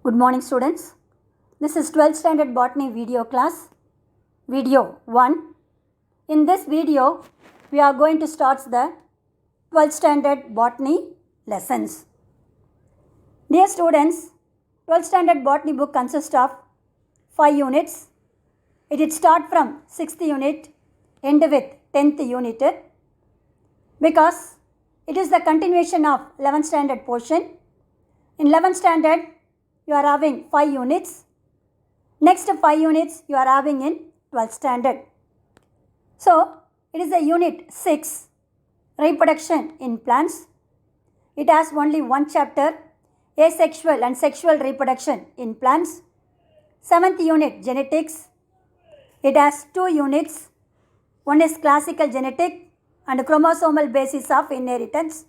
Good morning students. This is 12th standard botany video class, video 1. In this video, we are going to start the 12th standard botany lessons. Dear students, 12th standard botany book consists of 5 units. It will start from 6th unit, end with 10th unit, because it is the continuation of 11th standard portion. In 11th standard, you are having 5 units. Next 5 units you are having in 12th standard. So, it is a unit 6, reproduction in plants. It has only one chapter, asexual and sexual reproduction in plants. 7th unit, genetics. It has 2 units. One is classical genetic and chromosomal basis of inheritance.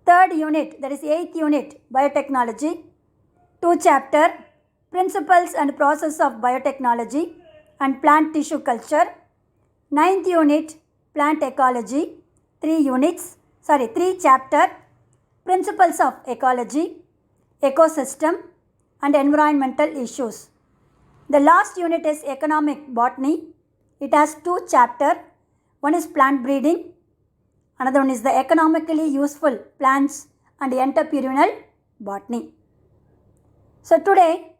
3rd unit, that is 8th unit, biotechnology. 2 chapter, principles and process of biotechnology and plant tissue culture. 9th unit, plant ecology. 3 chapter, principles of ecology, ecosystem and environmental issues. The last unit is economic botany. It has 2 chapter. One is plant breeding. Another one is the economically useful plants and entrepreneurial botany. So today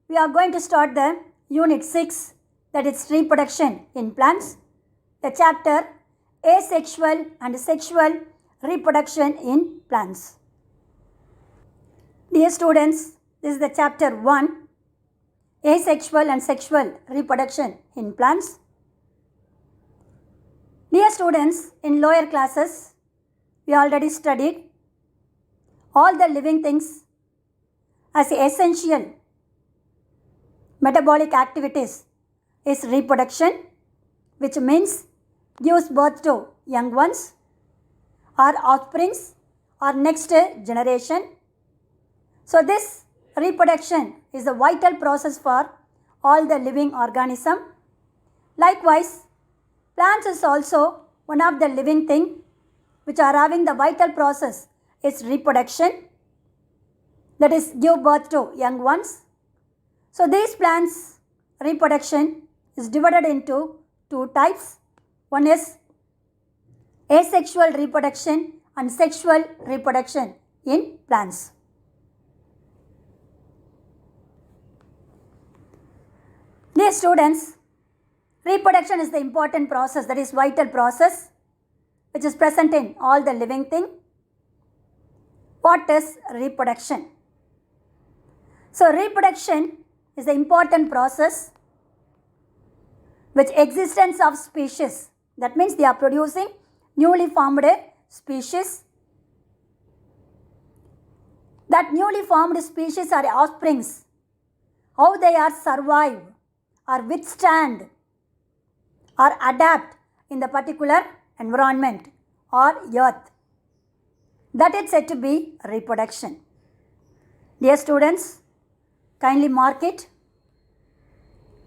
we are going to start the unit 6, that is reproduction in plants, the chapter asexual and sexual reproduction in plants. Dear students, this is the chapter 1, asexual and sexual reproduction in plants. Dear students, in lower classes we already studied all the living things as essential metabolic activities is reproduction, which means gives birth to young ones or offsprings or next generation. So this reproduction is a vital process for all the living organism. Likewise, plants is also one of the living thing which are having the vital process is reproduction, that is give birth to young ones. So these plants reproduction is divided into 2 types. One is asexual reproduction and sexual reproduction in plants. Dear students, reproduction is the important process, that is vital process which is present in all the living thing. What is reproduction? So reproduction is the important process which existence of species, that means they are producing newly formed species. That newly formed species are offsprings, how they are survive or withstand or adapt in the particular environment or earth, that is said to be reproduction. Dear students, kindly mark it.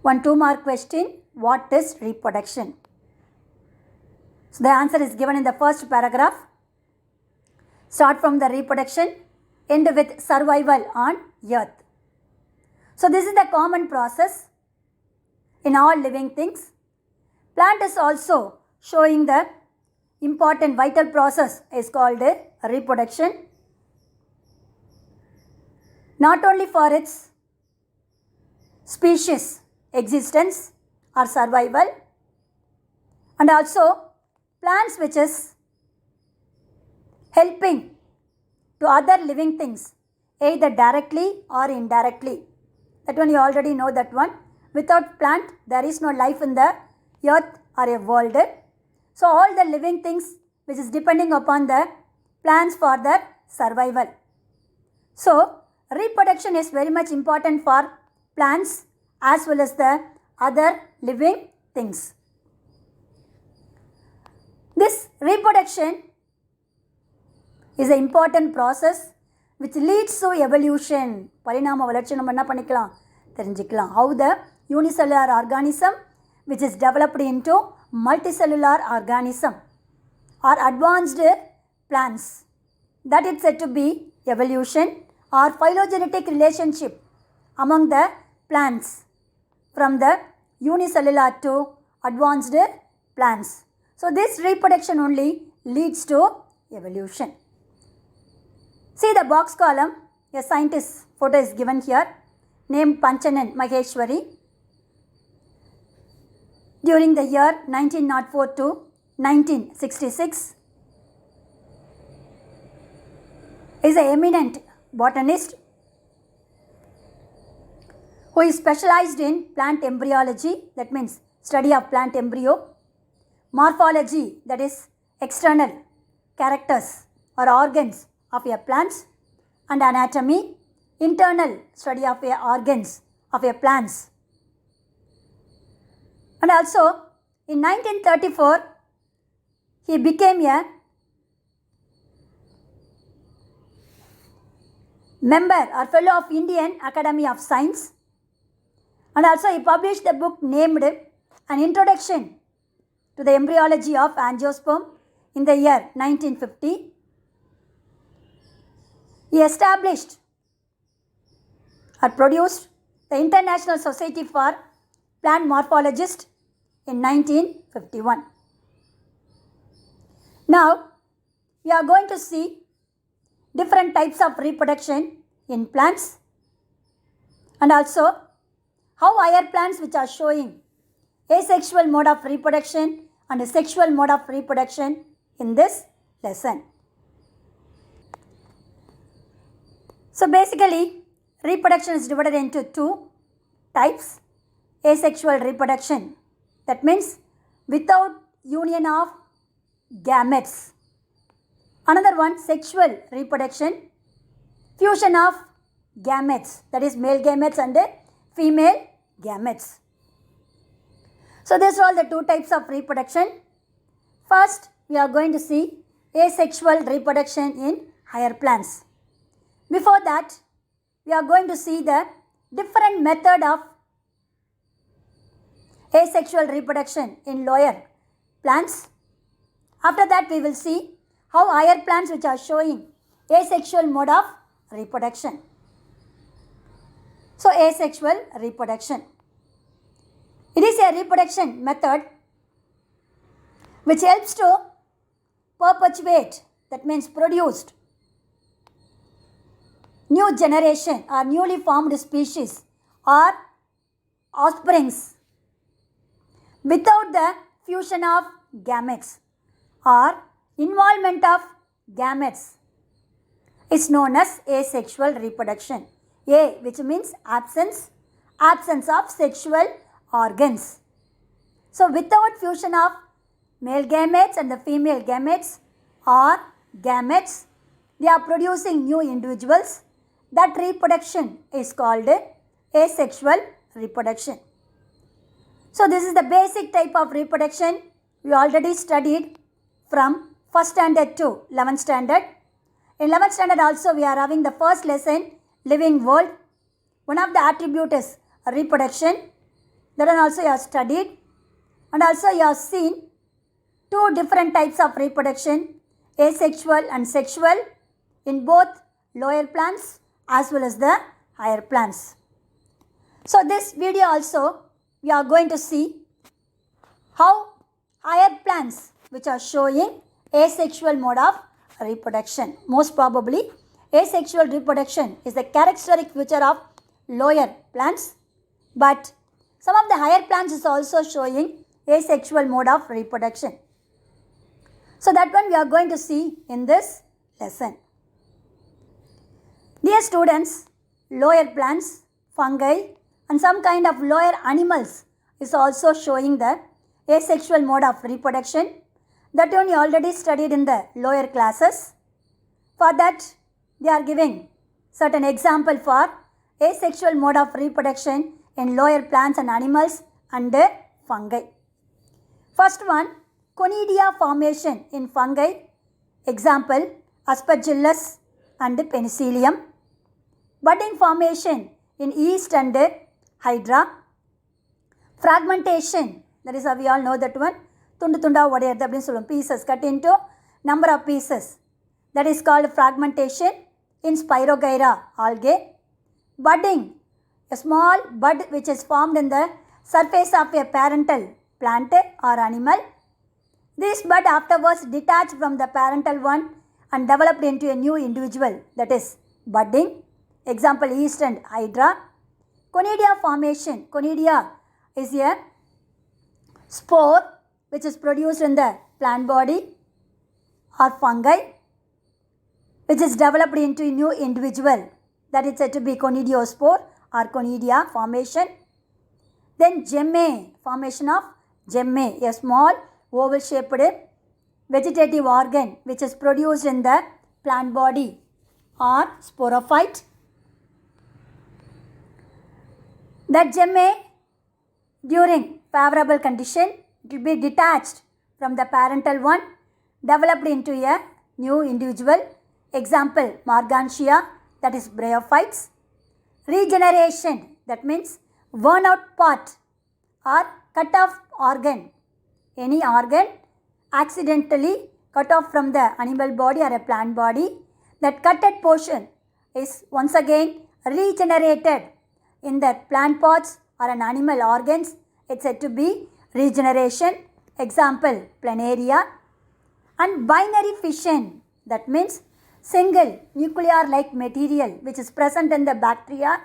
1 2-mark question, what is reproduction? So the answer is given in the first paragraph. Start from the reproduction, end with survival on earth. So this is the common process in all living things. Plant is also showing the important vital process is called reproduction. Not only for its species existence or survival, and also plants which is helping to other living things either directly or indirectly. That one you already know that one. Without plant there is no life in the earth or a world. So all the living things which is depending upon the plants for their survival. So reproduction is very much important for plants as well as the other living things. This reproduction is an important process which leads to evolution. Parinama valarchi நம்ம என்ன பண்ணிக்கலாம் தெரிஞ்சிக்கலாம். How the unicellular organism which is developed into multicellular organism or advanced plants, that is said to be evolution or phylogenetic relationship among the plants from the unicellular to advanced plants. So this reproduction only leads to evolution. See the box column, a scientist's photo is given here named Panchanan Maheshwari. During the year 1904 to 1966, is an eminent botanist who is specialized in plant embryology, that means study of plant embryo, morphology, that is external characters or organs of a plant, and anatomy, internal study of a organs of a plants. And also in 1934 he became a member or fellow of Indian Academy of Science, and also he published a book named An Introduction to the Embryology of Angiosperm in the year 1950. He established or produced the International Society for Plant Morphologists in 1951. Now we are going to see different types of reproduction in plants, and also how higher plants which are showing asexual mode of reproduction and a sexual mode of reproduction in this lesson. So basically reproduction is divided into two types. Asexual reproduction, that means without union of gametes. Another one, sexual reproduction, fusion of gametes, that is male gametes and female gametes. So these are all the two types of reproduction. First we are going to see asexual reproduction in higher plants. Before that we are going to see the different method of asexual reproduction in lower plants. After that we will see how higher plants which are showing asexual mode of reproduction. So asexual reproduction, it is a reproduction method which helps to perpetuate, that means produced, new generation or newly formed species or offsprings without the fusion of gametes or involvement of gametes is known as asexual reproduction. A, which means absence of sexual organs. So without fusion of male gametes and the female gametes or gametes, they are producing new individuals. That reproduction is called asexual reproduction. So this is the basic type of reproduction we already studied from 1st standard to 11th standard. In 11th standard also we are having the first lesson, living world. One of the attribute is reproduction. That one also you have studied, and also you have seen two different types of reproduction, asexual and sexual, in both lower plants as well as the higher plants. So this video also we are going to see how higher plants which are showing asexual mode of reproduction. Most probably asexual reproduction is the characteristic feature of lower plants, but some of the higher plants is also showing asexual mode of reproduction. So that one we are going to see in this lesson. Dear students, lower plants, fungi and some kind of lower animals is also showing the asexual mode of reproduction. That one you already studied in the lower classes. For that they are giving certain example for asexual mode of reproduction in lower plants and animals and fungi. First one, conidia formation in fungi. Example, Aspergillus and Penicillium. Budding formation in yeast and Hydra. Fragmentation, that is how we all know that one. Tundu tunda odayadhu appdinu solluvom. Pieces cut into number of pieces. That is called fragmentation in Spirogyra algae. Budding a small bud which is formed in the surface of a parental plant or animal. This bud afterwards detached from the parental one and developed into a new individual, that is budding. Example, yeast and hydra. Conidia formation. Conidia is a spore which is produced in the plant body or fungi which is developed into a new individual, that is said to be conidiospore or conidia formation. Then gemme, formation of gemme, a small oval shaped vegetative organ which is produced in the plant body or sporophyte. That gemme, during favorable condition, it will be detached from the parental one, developed into a new individual. Example, Morgantia, that is bryophytes. Regeneration, that means worn out part or cut off organ. Any organ accidentally cut off from the animal body or a plant body, that cutted portion is once again regenerated in the plant parts or an animal organs. It's said to be regeneration. Example, planaria. And binary fission, that means single nuclear like material which is present in the bacteria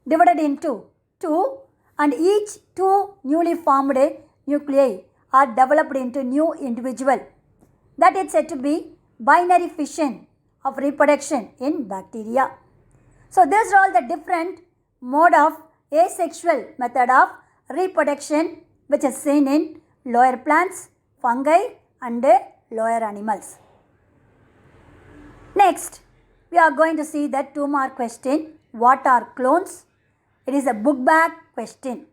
divided into two, and each two newly formed nuclei are developed into new individual. That is said to be binary fission of reproduction in bacteria. So these are all the different mode of asexual method of reproduction which is seen in lower plants, fungi and lower animals. Next, we are going to see the 2 mark question. What are clones? It is a book bag question.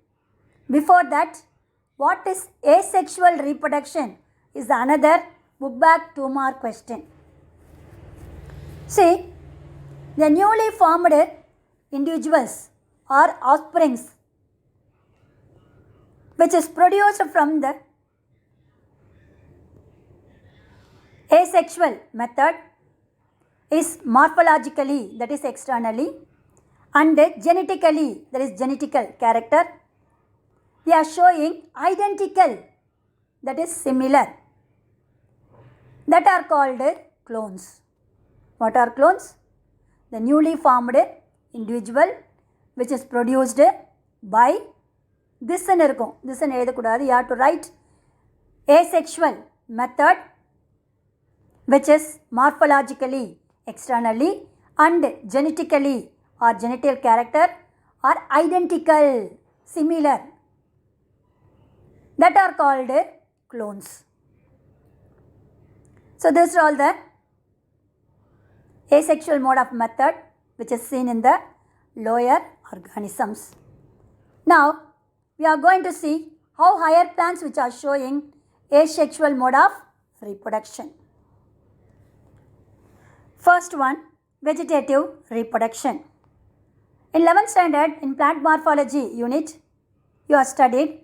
Before that, what is asexual reproduction is another book bag 2 mark question. See, the newly formed individuals or offsprings which is produced from the asexual method is morphologically, that is externally, and genetically, that is genetical character. They are showing identical, that is similar, that are called clones. What are clones? The newly formed individual which is produced by this and this and you have to write asexual method which is morphologically externally and genetically or genital character are identical, similar, that are called clones. So these are all the asexual mode of method which is seen in the lower organisms. Now we are going to see how higher plants which are showing asexual mode of reproduction. First one, vegetative reproduction. In 11th standard in plant morphology unit, you have studied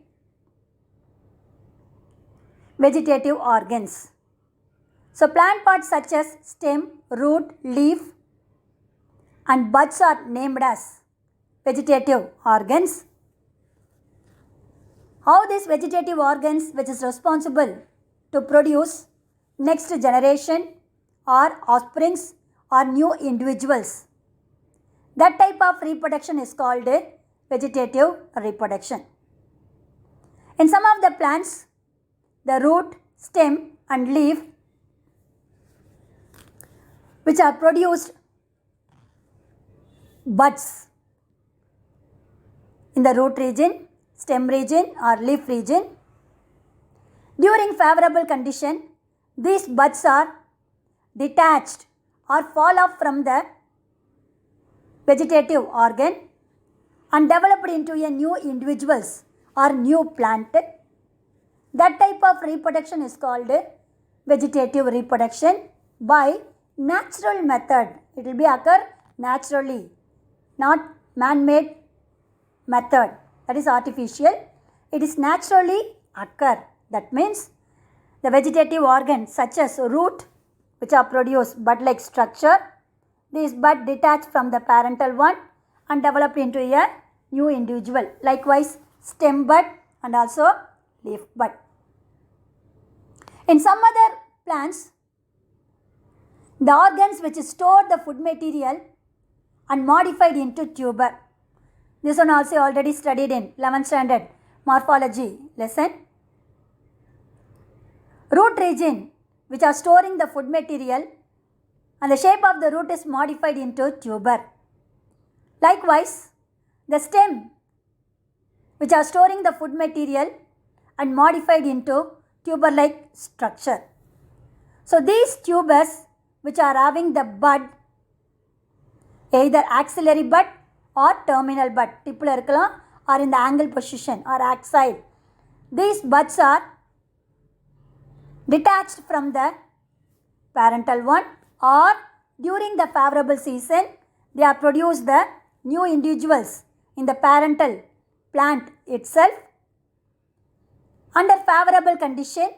vegetative organs. So plant parts such as stem, root, leaf and buds are named as vegetative organs. How these vegetative organs which is responsible to produce next generation or offsprings or new individuals. That type of reproduction is called vegetative reproduction. In some of the plants, the root, stem and leaf which are produced buds in the root region, stem region or leaf region. During favorable condition, these buds are detached or fall off from the vegetative organ and developed into a new individuals or new plant. That type of reproduction is called vegetative reproduction by natural method. It will be occur naturally, not man-made method, that is artificial. It is naturally occur. That means the vegetative organs such as root which are produced bud-like structure. These bud detached from the parental one and developed into a new individual. Likewise, stem bud and also leaf bud. In some other plants, the organs which store the food material and modified into tuber. This one also already studied in 11th standard morphology lesson. Root region which are storing the food material and the shape of the root is modified into tuber. Likewise, the stem which are storing the food material and modified into tuber-like structure. So these tubers which are having the bud, either axillary bud or terminal bud, tipula irukkalam or in the angle position or axile. These buds are detached from the parental one, or during the favorable season they are produced the new individuals in the parental plant itself. Under favorable condition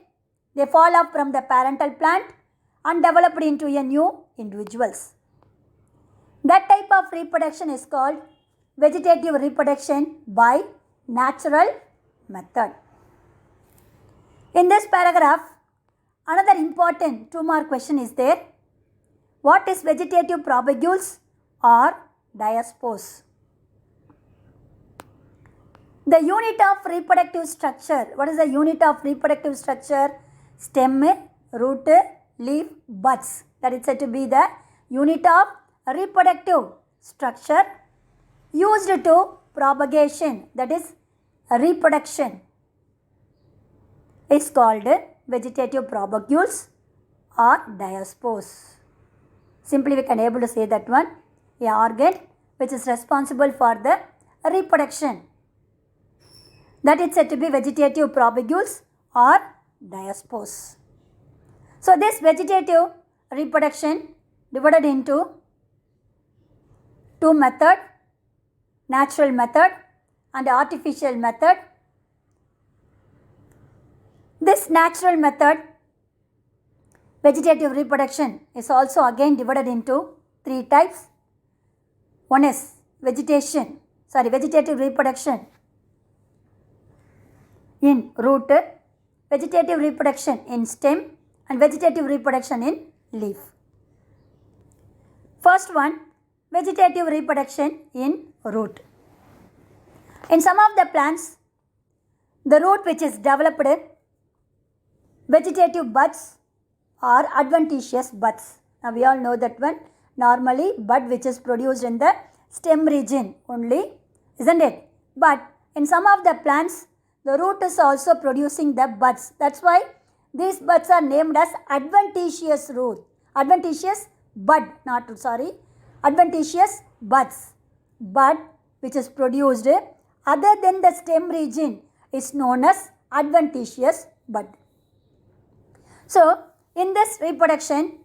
they fall off from the parental plant and developed into a new individuals. That type of reproduction is called vegetative reproduction by natural method. In this paragraph, another important 2 mark question is there. What is vegetative propagules or diaspores? The unit of reproductive structure. What is the unit of reproductive structure? Stem, root, leaf, buds. That is said to be the unit of reproductive structure used to propagation, that is reproduction, is called vegetative propagules or diaspores. Simply we can able to say that one, a organ which is responsible for the reproduction, that is said to be vegetative propagules or diaspores. So this vegetative reproduction divided into 2 method, natural method and artificial method. This natural method, vegetative reproduction, is also again divided into 3 types. One is vegetative reproduction in root, vegetative reproduction in stem and vegetative reproduction in leaf. First one, vegetative reproduction in root. In some of the plants, the root which is developed, vegetative buds or adventitious buds. Now we all know that one. Normally bud which is produced in the stem region only, isn't it? But in some of the plants, the root is also producing the buds. That's why these buds are named as adventitious adventitious buds. Bud which is produced other than the stem region is known as adventitious bud. So in this reproduction,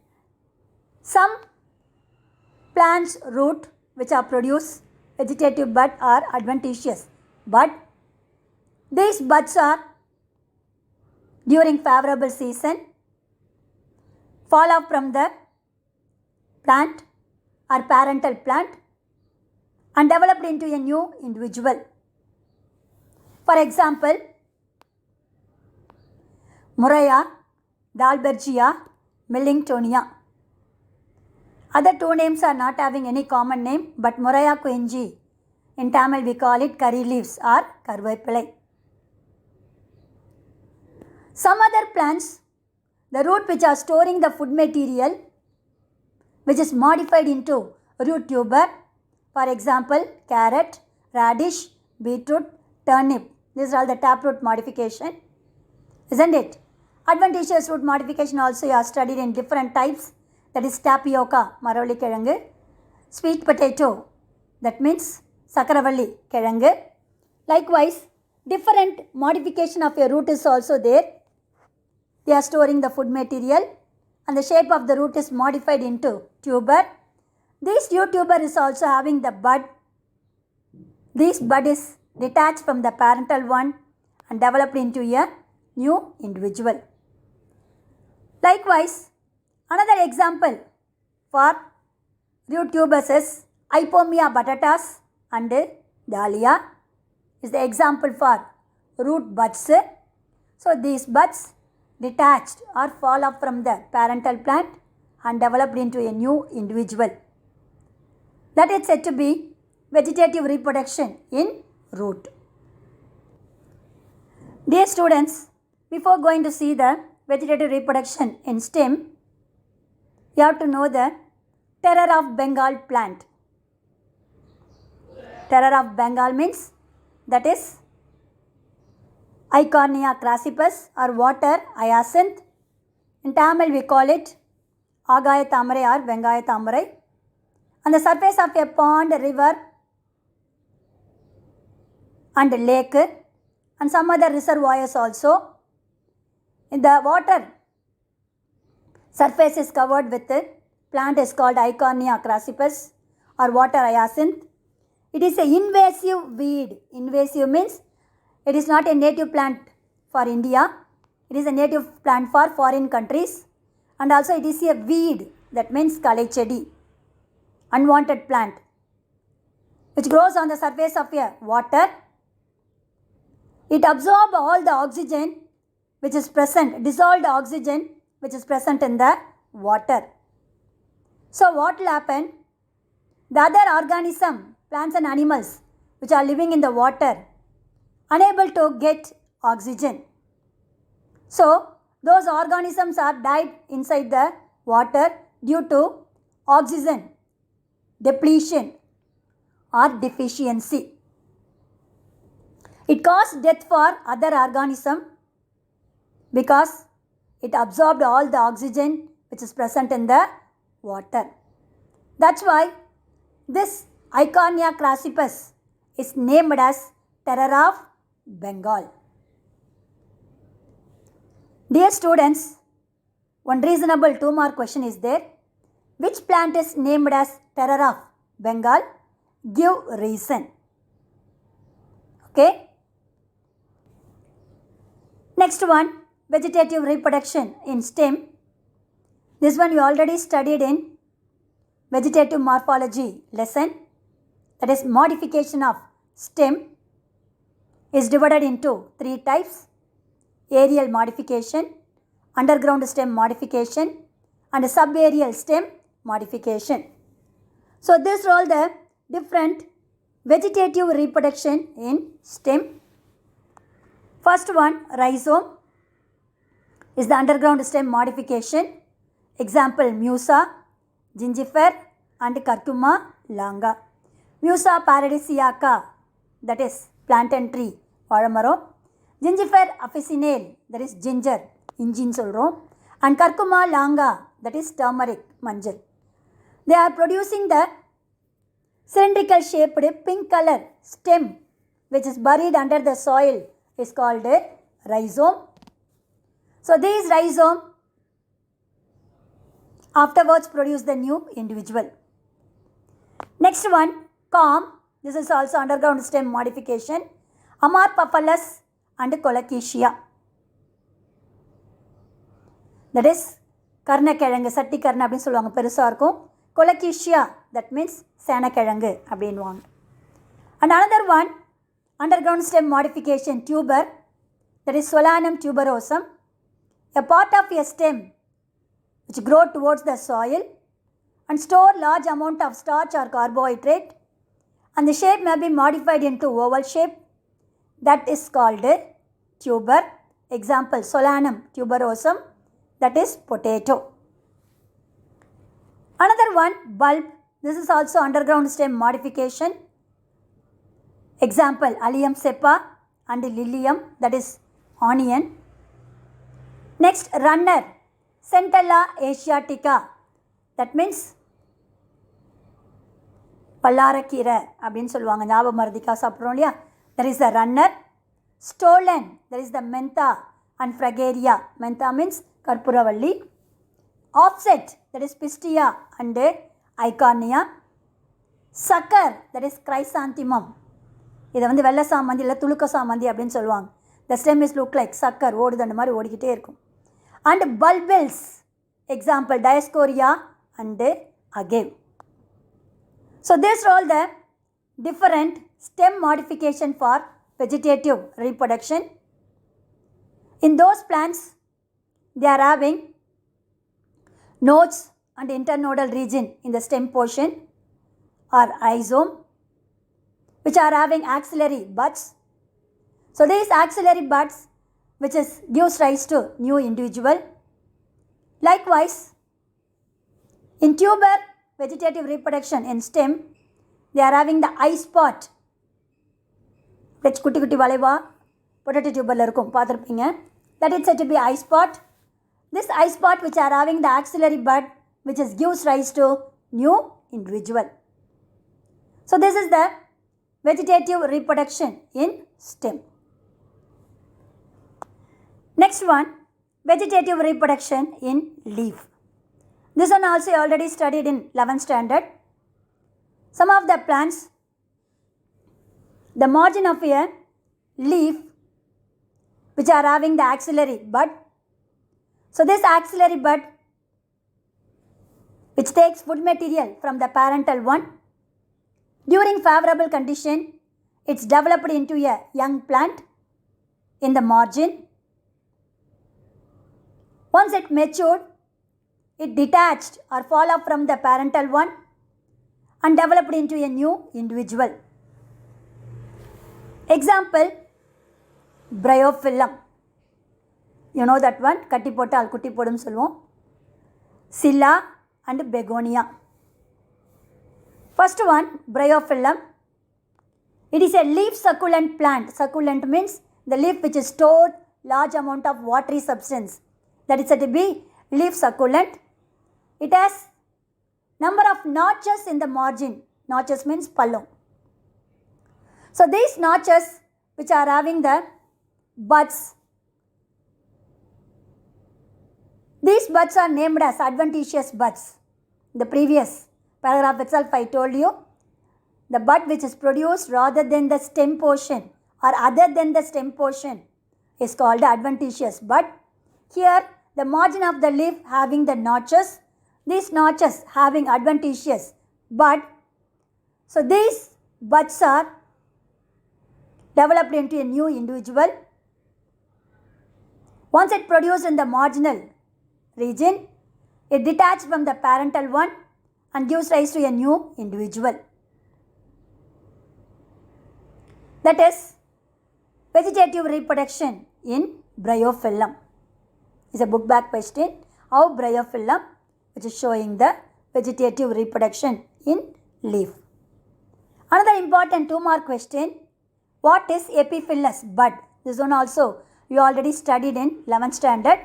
some plants root which are produce vegetative bud are adventitious bud. These buds are during favorable season fall off from the plant or parental plant and developed into a new individual. For example, Murraya, Dalbergia, Millingtonia. Other 2 names are not having any common name, but Murraya Kuinji, in Tamil we call it curry leaves or karvaipilai. Some other plants, the root which are storing the food material which is modified into root tuber. For example, carrot, radish, beetroot, turnip. These are all the taproot modification, isn't it? Adventitious root modification also you are studied in different types. That is tapioca, maravali kerangu. Sweet potato, that means sakaravalli kerangu. Likewise, different modification of a root is also there. They are storing the food material and the shape of the root is modified into tuber. This new tuber is also having the bud. This bud is detached from the parental one and developed into a new individual. Likewise, another example for root tubers is Ipomia batatas and dahlia is the example for root buds. So these buds detached or fall off from the parental plant and developed into a new individual. That is said to be vegetative reproduction in root. Dear students, before going to see the vegetative reproduction in stem, you have to know the Terror of Bengal plant. Terror of Bengal means that is Eichhornia crassipus or water hyacinth. In Tamil we call it Agaya Tamarai or Vengaya Tamarai. On the surface of a pond, river and lake and some other reservoirs also, in the water surface is covered with plant is called Eichhornia crassipus or water hyacinth. It is an invasive weed. Invasive means it is not a native plant for India. It is a native plant for foreign countries. And also it is a weed, that means kalaichedi, unwanted plant, which grows on the surface of a water. It absorbs all the oxygen which is present, dissolved oxygen which is present in the water. So what will happen? The other organism, plants and animals which are living in the water, unable to get oxygen. So those organisms are died inside the water due to oxygen depletion or deficiency. It caused death for other organism because it absorbed all the oxygen which is present in the water. That's why this Eichhornia crassipus is named as Terror of Bengal. Dear students, one reasonable 2-mark question is there. Which plant is named as Terror of Bengal? Give reason. Okay. Next one, vegetative reproduction in stem. This one you already studied in vegetative morphology lesson. That is, modification of stem is divided into 3 types: aerial modification, underground stem modification and subaerial stem modification. So these are all the different vegetative reproduction in stem. First one, rhizome, is the underground stem modification. Example, Musa, Gingifer and Curcuma longa. Musa paradisiaca, that is plantain tree, Vaழமரம். Gingifer officinale, that is ginger, injin solrom. And Curcuma longa, that is turmeric, manjal. They are producing the cylindrical shaped pink color stem which is buried under the soil is called a rhizome. So these rhizome afterwards produce the new individual. Next one, corm. This is also underground stem modification. Amorphophallus and Colocasia. That is கர்ணக்கிழங்கு, சட்டி கர்ண அப்படின்னு சொல்லுவாங்க, பெருசாக இருக்கும். Colocasia, that means சேனக்கிழங்கு அப்படின்வாங்க. And another one, underground stem modification tuber, that is Solanum tuberosum, a part of a stem which grow towards the soil and store large amount of starch or carbohydrate, and the shape may be modified into oval shape. That is called a tuber. Example, Solanum tuberosum, that is potato. Another one, bulb. This is also underground stem modification. Example, Allium cepa and Lilium, that is onion. Next, runner, Centella asiatica, that means பல்லாரக்கீரை அப்படின்னு சொல்லுவாங்க, ஞாபகம் மருதிக்காக சாப்பிட்றோம் இல்லையா. There is the runner. Stolon, there is the mentha and fragaria. Mentha means கற்பூரவள்ளி. Offset, that is pistia and Eichhornia. Sucker, that is chrysanthemum. இதை வந்து வெள்ளை சாமந்தி இல்லை துளுக்க சாமந்தி அப்படின்னு சொல்லுவாங்க. The stem is look like sucker, ஓடுது அந்த மாதிரி ஓடிக்கிட்டே இருக்கும். And bulbils, example Dioscorea and agave. So these are all the different stem modification for vegetative reproduction. In those plants, they are having nodes and internodal region in the stem portion or rhizome, which are having axillary buds. So these axillary buds, which gives rise to new individual. Likewise, in tuber vegetative reproduction in stem, they are having the eye spot, which kutti kutti valaiva potato tuber la irukum paathirpeenga. That is said to be eye spot. This eye spot which are having the axillary bud, which gives rise to new individual. So this is the vegetative reproduction in stem. Next one, vegetative reproduction in leaf. This one also already studied in 11th standard. Some of the plants, the margin of a leaf which are having the axillary bud. So this axillary bud which takes food material from the parental one, during favorable condition, it's developed into a young plant in the margin. Once it matured, it detached or fall off from the parental one and developed into a new individual. Example, bryophyllum. You know that one, katti potal kutti podum solvom. Scilla and begonia. First one, bryophyllum. It is a leaf succulent plant. Succulent means the leaf which is stored large amount of watery substance. That is said to be leaf succulent. It has number of notches in the margin. Notches means pallu. So these notches which are having the buds, these buds are named as adventitious buds. The previous paragraph itself I told you, the bud which is produced rather than the stem portion or other than the stem portion is called the adventitious bud. Here the margin of the leaf having the notches, these notches having adventitious bud. So these buds are developed into a new individual. Once it produced in the marginal region, it detached from the parental one and gives rise to a new individual. That is vegetative reproduction in bryophyllum. Is a book back question. How bryophyllum, which is showing the vegetative reproduction in leaf. Another important 2-mark question. What is epiphyllous bud? This one also you already studied in 11th standard.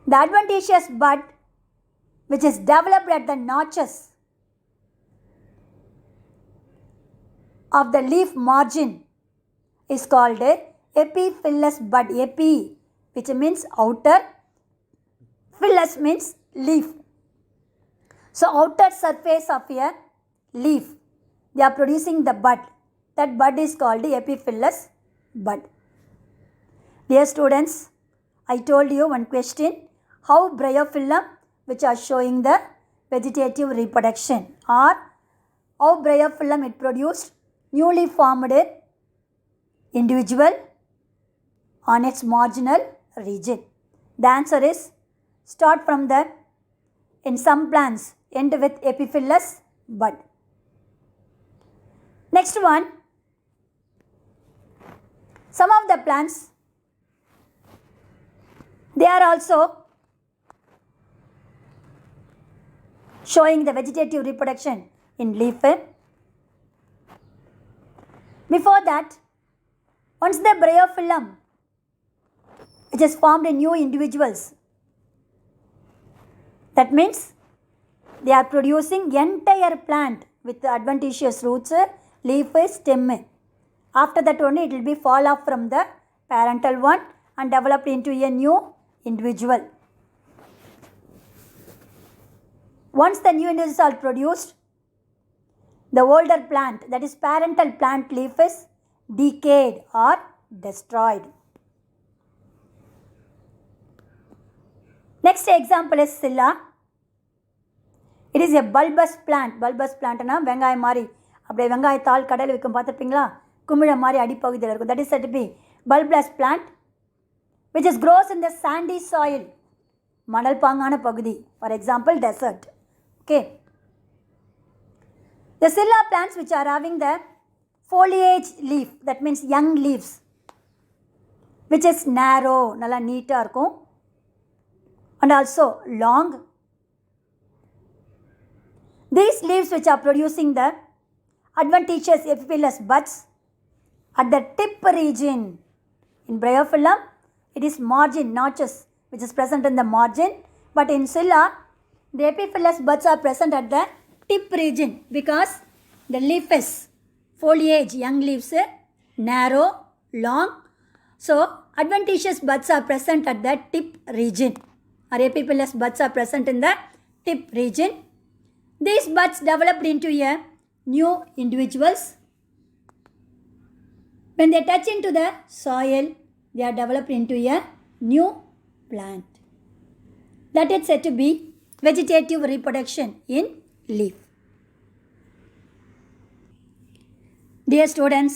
The adventitious bud which is developed at the notches of the leaf margin is called a epiphyllous bud. Epi, which means outer, phyllis means leaf. So outer surface of a leaf, they are producing the bud. That bud is called the epiphyllous bud. Dear students, I told you one question. How bryophyllum, which are showing the vegetative reproduction, or how bryophyllum it produced newly formed individual on its marginal region. The answer is start from the, in some plants end with epiphyllous bud. Next one, some of the plants, they are also showing the vegetative reproduction in leaf. Before that, once the bryophyllum which has formed new individuals, that means they are producing entire plant with adventitious roots, leaf, stem. After that only it will be fall off from the parental one and developed into a new individual. Once the new individuals are produced, the older plant, that is parental plant leaf, is decayed or destroyed. Next example is Scilla. It is a bulbous plant. Bulbous plant na vengai mari அப்படியே வெங்காயத்தாள் கடல் விற்கும் பார்த்துருப்பீங்களா, குமிழம் மாதிரி அடிப்பகுதியில் இருக்கும். That is said to be bulbous plant which is grows in the sandy soil, மணல் பாங்கான பகுதி, for example desert. Okay. The Scilla plants which are having the foliage leaf, that means young leaves, which is narrow, நல்லா நீட்டாக இருக்கும், and also long. These leaves which are producing the adventitious epiphyllous buds at the tip region. In Bryophyllum, it is margin, notches, which is present in the margin, but in Scilla, the epiphyllous buds are present at the tip region because the leaf is foliage, young leaves, narrow, long. So, adventitious buds are present at the tip region, or epiphyllous buds are present in the tip region. These buds developed into a new individuals. When they touch into the soil, they are developed into a new plant. That is said to be vegetative reproduction in leaf. Dear students,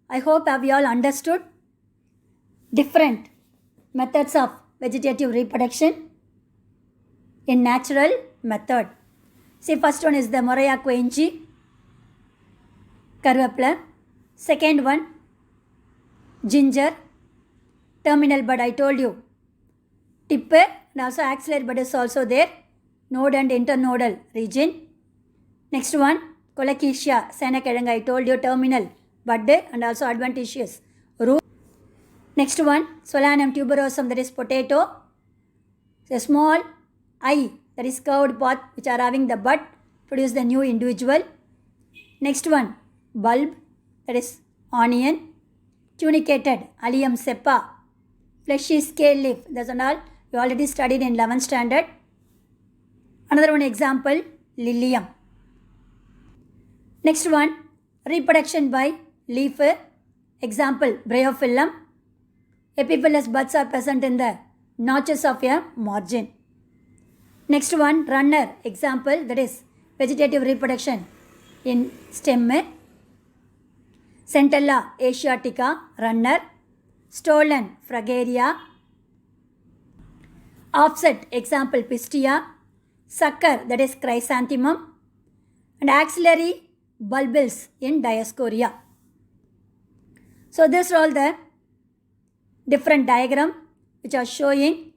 I hope have you all understood different methods of vegetative reproduction in natural method. See, first one is the Moraia quenchi, Karvapla. Second one, ginger, terminal bud, I told you, tip, and also axillary bud is also there, node and internodal region. Next one, Colocasia senakazhanga, I told you, terminal bud and also adventitious root. Next one, Solanum tuberosum, that is potato. A small eye, that is curved path, which are having the bud, produce the new individual. Next one, bulb, that is onion. Tunicated, Allium cepa, fleshy scale leaf, that's all you already studied in 11th standard. Another one example, lilium. Next one, reproduction by leaf, example Bryophyllum. Epiphyllous buds are present in the notches of a margin. Next one, runner, example, that is vegetative reproduction in stem. Centella asiatica, runner. Stolon, Fragaria. Offset, example Pistia. Sucker, that is chrysanthemum. And axillary bulbils in Dioscorea. So these are all the different diagram which are showing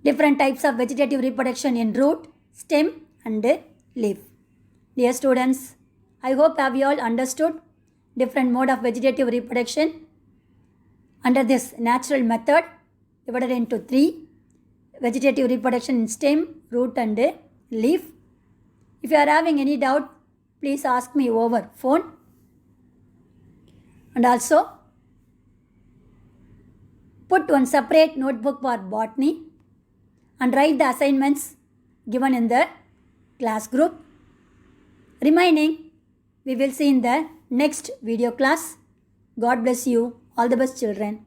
different types of vegetative reproduction in root, stem and leaf. Dear students, I hope have you all understood different mode of vegetative reproduction under this natural method divided into 3. Vegetative reproduction in stem, root and leaf. If you are having any doubt, please ask me over phone. And also, put one separate notebook for botany and write the assignments given in the class group. Remaining, we will see in the next video class. God bless you. All the best, children.